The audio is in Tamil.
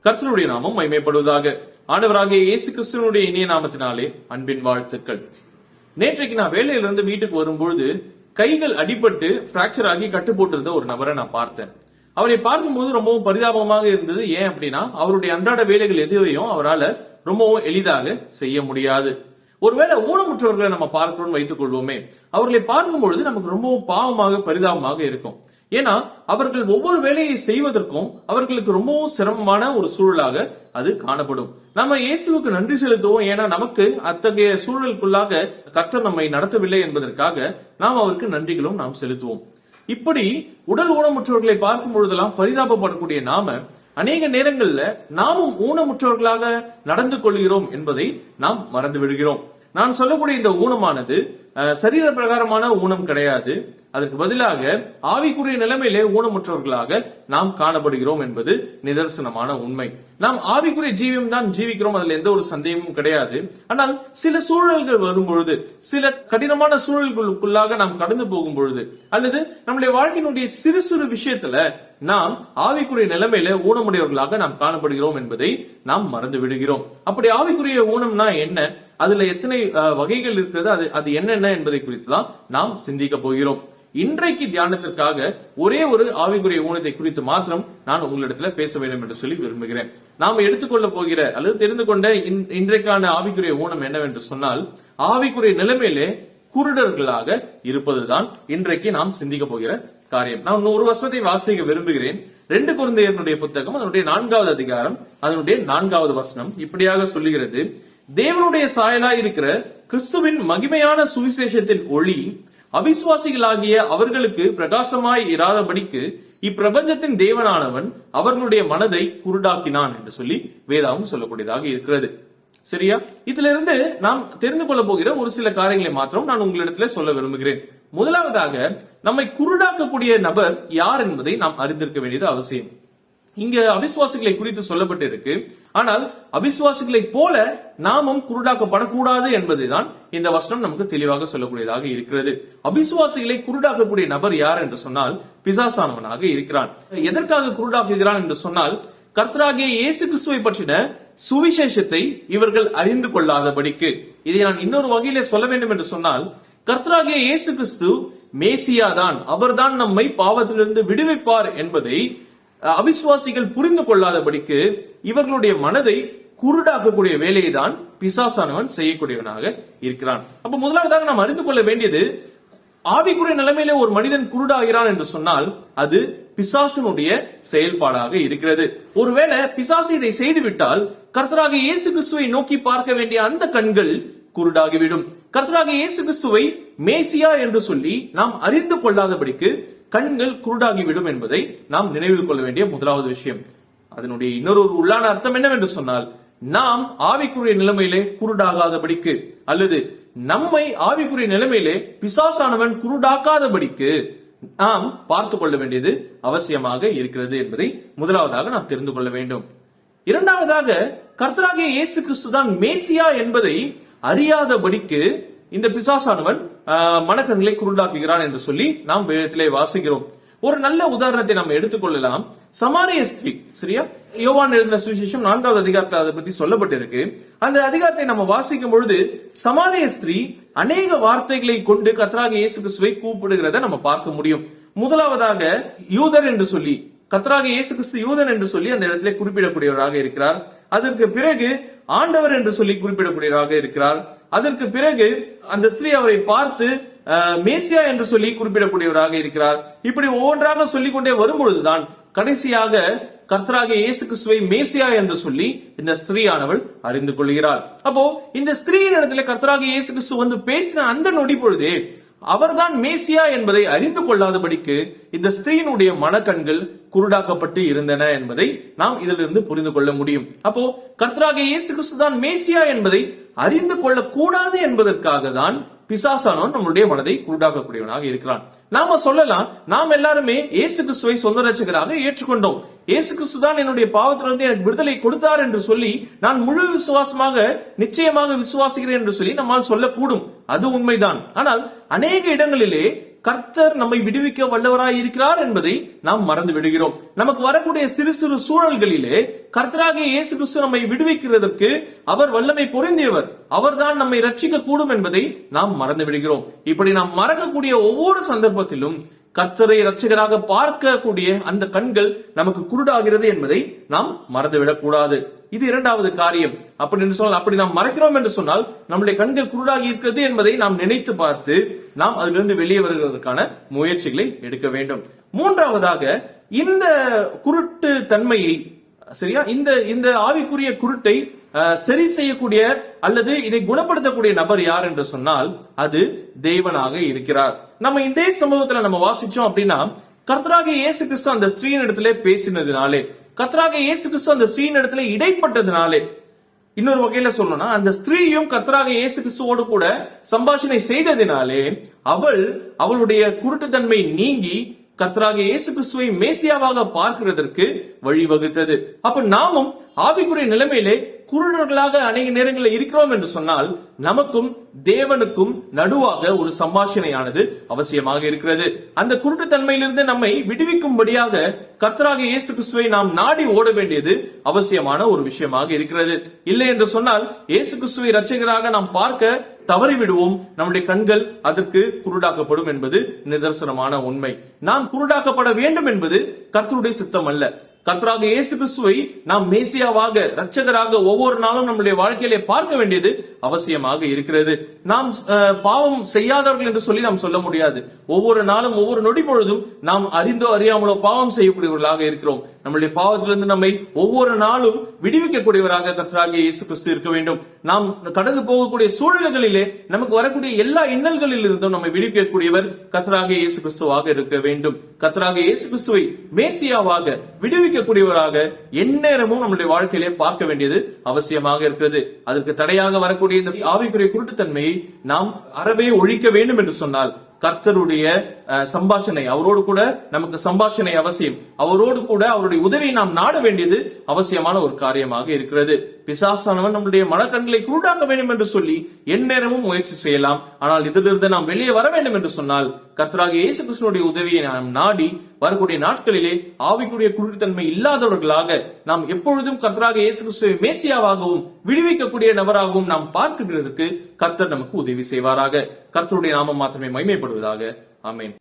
கர்த்தருடைய நாமம் மகிமைப்படுவதாக. ஆண்டவராகிய இயேசு கிறிஸ்துவனுடைய இனிய நாமத்தினாலே அன்பின் வாழ்த்துக்கள். நேற்றைக்கு நான் வேலையிலிருந்து வீட்டுக்கு வரும்பொழுது கைகள் அடிபட்டு பிராக்சர் ஆகி கட்டு போட்டிருந்த ஒரு நபரை நான் பார்த்தேன். அவரை பார்க்கும்போது ரொம்பவும் பரிதாபமாக இருந்தது. ஏன் அப்படின்னா, அவருடைய அன்றாட வேலைகள் எதுவையும் அவரால் ரொம்பவும் எளிதாக செய்ய முடியாது. ஒருவேளை ஊனமுற்றவர்களை நம்ம பார்க்கிறோம்னு வைத்துக் கொள்வோமே, அவர்களை பார்க்கும் பொழுது நமக்கு ரொம்பவும் பாவமாக பரிதாபமாக இருக்கும். ஏன்னா அவர்கள் ஒவ்வொரு வேலையை செய்வதற்கும் அவர்களுக்கு ரொம்பவும் சிரமமான ஒரு சூழலாக அது காணப்படும். நம்ம இயேசுவுக்கு நன்றி செலுத்துவோம். ஏன்னா நமக்கு அத்தகைய சூழலுக்குள்ளாக கர்த்தர் நம்மை நடத்தவில்லை என்பதற்காக நாம் அவருக்கு நன்றிகளும் நாம் செலுத்துவோம். இப்படி உடல் ஊனமுற்றவர்களை பார்க்கும் பொழுதெல்லாம் பரிதாபப்படக்கூடிய நாம அநேக நேரங்கள்ல நாமும் ஊனமுற்றவர்களாக நடந்து கொள்கிறோம் என்பதை நாம் மறந்து விடுகிறோம். நான் சொல்லக்கூடிய இந்த ஊனமானது சரீர பிரகாரமான ஊனம் கிடையாது. அதற்கு பதிலாக ஆவிக்குரிய நிலைமையிலே ஊனமுற்றவர்களாக நாம் காணப்படுகிறோம் என்பது நிதர்சனமான உண்மை. நாம் ஆவிக்குரிய ஜீவியம் தான் ஜீவிக்கிறோம், அதுல எந்த ஒரு சந்தேகமும் கிடையாது. ஆனால் சில சூழல்கள் வரும் பொழுது, சில கடினமான சூழல்களுக்குள்ளாக நாம் கடந்து போகும் பொழுது, அல்லது நம்முடைய வாழ்க்கையினுடைய சிறு சிறு விஷயத்துல நாம் ஆவிக்குரிய நிலைமையில ஊனமுடையவர்களாக நாம் காணப்படுகிறோம் என்பதை நாம் மறந்து விடுகிறோம். அப்படி ஆவிக்குரிய ஊனம்னா என்ன, அதுல எத்தனை வகைகள் இருக்கிறது, அது என்னென்ன என்பதை குறித்து தான் நாம் சிந்திக்க போகிறோம். இன்றைக்கு தியானத்திற்காக ஒரே ஒரு ஆவிக்குரிய ஊனத்தை குறித்து மாத்திரம் நான் உங்களிடத்துல பேச வேண்டும் என்று சொல்லி விரும்புகிறேன். நாம் எடுத்துக்கொள்ள போகிற அல்லது தெரிந்து கொண்ட இன்றைக்கான ஆவிக்குரிய ஊனம் என்னவென்று சொன்னால், ஆவிக்குரிய நிலைமையிலே குருடர்களாக இருப்பதுதான் இன்றைக்கு நாம் சிந்திக்க போகிற காரியம். நான் ஒரு வசனத்தை வாசிக்க விரும்புகிறேன். 2 கொரிந்தியருடைய புத்தகம் அதனுடைய 4வது அதிகாரம் அதனுடைய 4வது வசனம் இப்படியாக சொல்லுகிறது: தேவனுடைய சாயலாய் இருக்கிற கிறிஸ்துவின் மகிமையான சுவிசேஷத்தின் ஒளி அவிசுவாசிகளாகிய அவர்களுக்கு பிரகாசமாய் இராதபடிக்கு இப்பிரபஞ்சத்தின் தேவனானவன் அவர்களுடைய மனதை குருடாக்கினான் என்று சொல்லி வேதாவும் சொல்லக்கூடியதாக இருக்கிறது. சரியா? இதுல இருந்து நாம் தெரிந்து கொள்ள போகிற ஒரு சில காரியங்களை மாத்திரம் நான் உங்களிடத்துல சொல்ல விரும்புகிறேன். முதலாவதாக, நம்மை குருடாக்கக்கூடிய நபர் யார் என்பதை நாம் அறிந்திருக்க வேண்டியது அவசியம். இங்க அவிசுவாசிகளை குறித்து சொல்லப்பட்டு இருக்கு. ஆனால் அவிசுவாசிகளை போல நாமும் குருடாக்கப்படக்கூடாது என்பதுதான் இந்த வசனம் நமக்கு தெளிவாக சொல்லக்கூடியதாக இருக்கிறது. அவிசுவாசிகளை குருடாக்கக்கூடிய நபர் யார் என்று சொன்னால் பிசாசானவனாக இருக்கிறான். எதற்காக குருடாக்குகிறான் என்று சொன்னால், கர்த்தராகிய இயேசு கிறிஸ்துவை பற்றின சுவிசேஷத்தை இவர்கள் அறிந்து கொள்ளாதபடிக்கு. இதை நான் இன்னொரு வகையில சொல்ல வேண்டும் என்று சொன்னால், கர்த்தராகிய இயேசு கிறிஸ்து மேசியாதான், அவர்தான் நம்மை பாவத்திலிருந்து விடுவிப்பார் என்பதை அவிசுவாசிகள் புரிந்து கொள்ளாதபடிக்கு இவர்களுடைய மனதை குருடாக்கக்கூடிய வேலையை தான் பிசாசானவன் செய்யக்கூடியவனாக இருக்கிறான். அப்ப முதலாவதாக நாம் அறிந்து கொள்ள வேண்டியது, ஆவிக்குரிய நிலைமையில ஒரு மனிதன் குருடாகிறான் என்று சொன்னால் அது பிசாசனுடைய செயல்பாடாக இருக்கிறது. ஒருவேளை பிசாசு இதை செய்துவிட்டால் கர்த்தராகிய இயேசு கிறிஸ்துவை நோக்கி பார்க்க வேண்டிய அந்த கண்கள் குருடாகிவிடும். கர்த்தராகிய இயேசு கிறிஸ்துவை மேசியா என்று சொல்லி நாம் அறிந்து கொள்ளாதபடிக்கு கண்கள் குருடாகிவிடும் என்பதை நாம் நினைவில் கொள்ள வேண்டிய முதலாவது விஷயம். அதனுடைய இன்னொரு உள்ளான அர்த்தம் என்னவென்று சொன்னால், நாம் ஆவிக்குரிய நிலைமையிலே குருடாகாதபடிக்கு, அல்லது நம்மை ஆவிக்குரிய நிலைமையிலே பிசாசானவன் குருடாக்காதபடிக்கு நாம் பார்த்து கொள்ள வேண்டியது அவசியமாக இருக்கிறது என்பதை முதலாவதாக நாம் தெரிந்து கொள்ள வேண்டும். இரண்டாவதாக, கர்த்தராகிய இயேசு கிறிஸ்து தான் மேசியா என்பதை அறியாதபடிக்கு இந்த பிசாசானவன் மனக்கண்களை குருடாக்குகிறான் என்று சொல்லி நாம் வேதத்திலே வாசிக்கிறோம். ஒரு நல்ல உதாரணத்தை நாம் எடுத்துக்கொள்ளலாம். சமாரிய ஸ்திரீ, சரியா? யோவான் எழுதின சுவிசேஷம் 4வது அதிகாரத்தில் அதை பற்றி சொல்லப்பட்டிருக்கு. அந்த அதிகாரத்தை நம்ம வாசிக்கும் பொழுது சமாரிய ஸ்திரீ அநேக வார்த்தைகளை கொண்டு கர்த்தராகிய இயேசு கிறிஸ்துவை கூப்பிடுகிறத நம்ம பார்க்க முடியும். முதலாவதாக யூதர் என்று சொல்லி, கர்த்தராகிய இயேசு கிறிஸ்து யூதன் என்று சொல்லி அந்த இடத்திலே குறிப்பிடக்கூடியவராக இருக்கிறார். அதற்கு பிறகு ஆண்டவர் என்று சொல்லி குறிப்பிடக்கூடியவராக இருக்கிறார். அதற்கு பிறகு அந்த ஸ்திரீ அவரை பார்த்து மேசியா என்று சொல்லி குறிப்பிடக்கூடியவராக இருக்கிறார். இப்படி ஒவ்வொன்றாக சொல்லிக் கொண்டே வரும்பொழுதுதான் கடைசியாக கர்த்தராகிய இயேசு கிறிஸ்துவை மேசியா என்று சொல்லி இந்த ஸ்திரீயானவள் அறிந்து கொள்கிறாள். அப்போ இந்த ஸ்திரீயின் இடத்துல கர்த்தராகிய இயேசு கிறிஸ்து வந்து பேசின அந்த நொடி பொழுதே அவர்தான் மேசியா என்பதை அறிந்து கொள்ளாதபடிக்கு இந்த ஸ்திரீயினுடைய மனக்கண்கள் குருடாக்கப்பட்டு இருந்தன என்பதை நாம் இதிலிருந்து புரிந்து கொள்ள முடியும். அப்போ கர்த்தராகிய இயேசு கிறிஸ்து தான் மேசியா என்பதை அறிந்து கொள்ளக்கூடாது என்பதற்காக தான் பிசாசானவன் நம்முடைய மனதை குருடாக்கக்கூடியவனாக இருக்கிறான். நாம சொல்லலாம், நாம் எல்லாருமே இயேசு கிறிஸ்துவை சொந்த ரட்சகராக ஏற்றுக்கொண்டோம். இயேசு கிறிஸ்து தான் என்னுடைய பாவத்திலிருந்து எனக்கு விடுதலை கொடுத்தார் என்று சொல்லி நான் முழு விசுவாசமாக நிச்சயமாக விசுவாசிக்கிறேன் என்று சொல்லி நம்மால் சொல்லக்கூடும். அது உண்மைதான். ஆனால் அநேக இடங்களிலே கர்த்தர் நம்மை விடுவிக்க வல்லவராய் இருக்கிறார் என்பதை நாம் மறந்து விடுகிறோம். நமக்கு வரக்கூடிய சிறு சிறு சூழல்களிலே கர்த்தராகிய இயேசு கிறிஸ்து நம்மை விடுவிக்கிறதற்கு அவர் வல்லமை பொருந்தியவர், அவர்தான் நம்மை ரட்சிக்க கூடும் என்பதை நாம் மறந்து விடுகிறோம். இப்படி நாம் மறக்கக்கூடிய ஒவ்வொரு சந்தர்ப்பத்திலும் கர்த்தரை இரட்சகராக பார்க்கக்கூடிய அந்த கண்கள் நமக்கு குருடாகிறது என்பதை நாம் மறந்துவிடக் கூடாது. இது இரண்டாவது காரியம். அப்படி நாம் மறைக்கிறோம் என்று சொன்னால் நம்முடைய கண்கள் குருடாகி இருக்கிறது என்பதை நாம் நினைத்து பார்த்து நாம் அதிலிருந்து வெளியே வருவதற்கான முயற்சிகளை எடுக்க வேண்டும். மூன்றாவதாக, இந்த குருட்டு தன்மையை சரியா இந்த ஆவிக்குரிய குருட்டை சரி செய்யக்கூடிய அல்லது இதை குணப்படுத்தக்கூடிய நபர் யார் என்று சொன்னால் அது தேவனாக இருக்கிறார். நம்ம இந்த சம்பவத்துல நம்ம வாசிச்சோம் அப்படின்னா, கர்த்தராகிய இயேசு கிறிஸ்து அந்த ஸ்திரீயின் இடத்துல பேசினதுனாலே, கர்த்தராகிய இயேசு கிறிஸ்து அந்த ஸ்திரீயின் இடத்துல இடைப்பட்டதுனாலே, இன்னொரு வகையில சொல்லணும்னா அந்த ஸ்திரீயும் கர்த்தராகிய இயேசு கிறிஸ்துவோடு கூட சம்பாஷணை செய்ததினாலே அவளுடைய குருட்டுத்தன்மை நீங்கி கர்த்தராகிய இயேசு கிறிஸ்துவை மேசியாவாக பார்க்கிறதற்கு வழிவகுத்தது. அப்ப நாமும் ஆவிக்குரிய நிலைமையிலே குருடர்களாக அநேக நேரங்களில் இருக்கிறோம் என்று சொன்னால் நமக்கும் தேவனுக்கும் நடுவாக ஒரு சம்பாஷணையானது அவசியமாக இருக்கிறது. அந்த குருட்டுத்தன்மையிலிருந்து நம்மை விடுவிக்கும்படியாக கர்த்தராகிய இயேசு கிறிஸ்துவை நாம் நாடி ஓட வேண்டியது அவசியமான ஒரு விஷயமாக இருக்கிறது. இல்லை என்று சொன்னால் இயேசு கிறிஸ்துவை இரட்சகராக நாம் பார்க்க தவறிவிடுவோம், நம்முடைய கண்கள் அதற்கு குருடாக்கப்படும் என்பது நிதர்சனமான உண்மை. நாம் குருடாக்கப்பட வேண்டும் என்பது கர்த்தருடைய சித்தம் அல்ல. கர்த்தராகிய இயேசு கிறிஸ்துவை நாம் மேசியாவாக இரட்சகராக ஒவ்வொரு நாளும் நம்முடைய வாழ்க்கையிலே பார்க்க வேண்டியது அவசியமாக இருக்கிறது. நாம் பாவம் செய்யாதவர்கள் என்று சொல்லி நாம் சொல்ல முடியாது. ஒவ்வொரு நாளும் ஒவ்வொரு நொடி பொழுதும் நாம் அறிந்தோ அறியாமலோ பாவம் செய்யக்கூடியவர்களாக இருக்கிறோம். நம்முடைய பாவத்திலிருந்து நம்மை ஒவ்வொரு நாளும் விடுவிக்கக்கூடியவராக கர்த்தராகிய இயேசு கிறிஸ்து இருக்க வேண்டும். நாம் கடந்து போகக்கூடிய சூழல்களிலே நமக்கு வரக்கூடிய எல்லா இன்னல்களில் இருந்தும் நம்மை விடுவிக்கக்கூடியவர் கர்த்தராகிய இயேசு கிறிஸ்துவாக இருக்க வேண்டும். கர்த்தராகிய இயேசு கிறிஸ்துவை மேசியாவாக விடுவிக்கக்கூடியவராக எந்நேரமும் நம்முடைய வாழ்க்கையிலே பார்க்க வேண்டியது அவசியமாக இருக்கிறது. அதற்கு தடையாக வரக்கூடிய இந்த ஆவிக்குரிய குருட்டுத்தன்மையை நாம் அறவே ஒழிக்க வேண்டும் என்று சொன்னால் கர்த்தருடைய சம்பாஷணை, அவரோடு கூட நமக்கு சம்பாஷணை அவசியம். அவரோடு கூட அவருடைய உதவியை நாம் நாட வேண்டியது அவசியமான ஒரு காரியமாக இருக்கிறது. பிசாசானவன் நம்முடைய மனக்கண்களை குருடாக்க வேண்டும் என்று சொல்லி எந்நேரமும் முயற்சி செய்யலாம். ஆனால் இதிலிருந்து நாம் வெளியே வர வேண்டும் என்று சொன்னால் கர்த்தராகிய இயேசு கிறிஸ்துவினுடைய உதவியை நாம் நாடி வரக்கூடிய நாட்களிலே ஆவிக்குரிய குருட்டுத்தன்மை இல்லாதவர்களாக நாம் எப்பொழுதும் கர்த்தராகிய இயேசு கிறிஸ்துவை மேசியாவாகவும் விடுவிக்கக்கூடிய நபராகவும் நாம் பார்க்கிறதுக்கு கர்த்தர் நமக்கு உதவி செய்வாராக. கர்த்தருடைய நாமம் மாத்திரமே மகிமைப்படுவதாக. ஆமென்.